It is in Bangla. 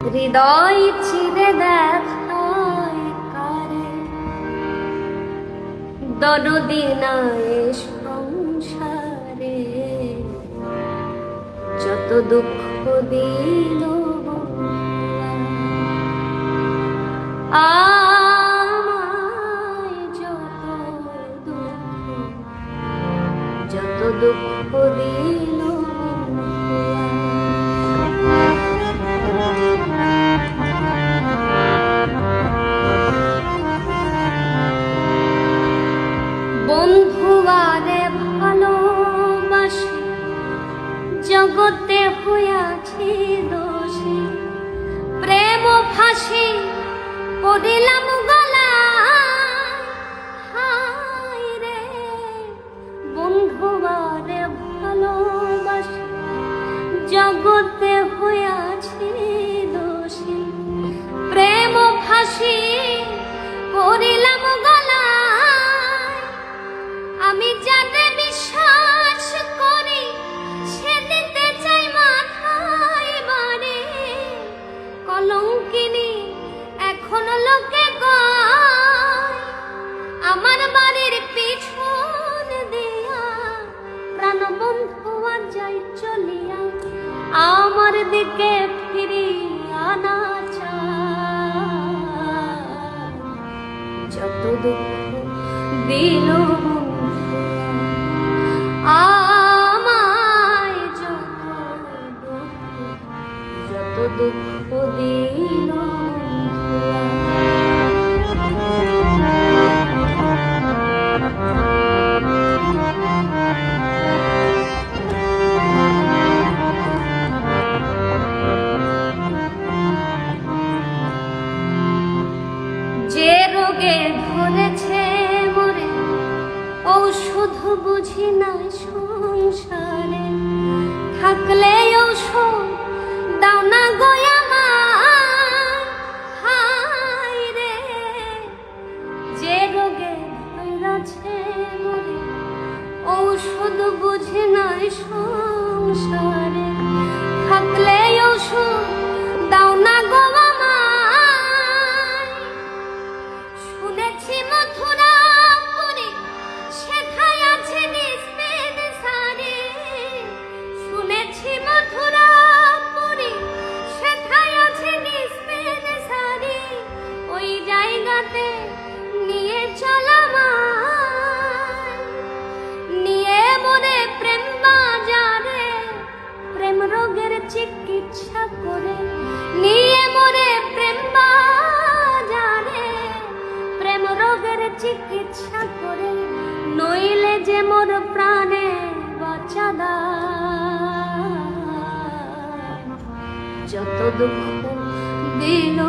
হৃদয় চিরে দেখায় কারে দরদি নাই সংসারে, যত দুঃখ দিল আমায়, যত দুঃখ দিল বন্ধুবারে ভালোবাসি, জগতে হইয়াছি দোষী, প্রেম ফাঁসি পড়িলাম গলায়, হায় রে বন্ধুবারে ভালোবাসি, জগতে হইয়াছি দোষী, প্রেম ফাঁসি পড়িলাম গলায়। আমি যাতে বিশ্বাস করি সে দিতে চাই মাথায় বাড়ি, কলঙ্কিনী এখন লোকে কয় আমার বাড়ির পিছন দিয়া, প্রাণবন্ধু আর যাই চলিয়া, আমার দিকে ফিরিয়া না চায়, যত দুঃখ দিল আমায়, যত দুঃখ দিল। যে রোগে ধরেছে মরে ঔষধ বুঝি নাই সংসারে, থাকলে ঔষধ দাও না গো আমায়, হায় রে যে রোগে ধরেছে মরে ঔষধ বুঝি নাই সংসারে, থাকলে ঔষধ দাও না গো আমায়। শুনেছি মথুরাপুরী সেথায় আছে নিস্তেজ সারি, শুনেছি মথুরাপুরী সেথায় আছে নিস্তেজ সারি, ওই জায়গাতে নিয়ে চল আমায়, নিয়ে মোরে প্রেম বাজারে, প্রেম রোগের চিকিৎসা করে, নিয়ে মোরে প্রেম বাজারে, প্রেম রোগের চিকিৎসা করে, নইলে যে মোর প্রাণে বাঁচা দায়, যত দুঃখ দিল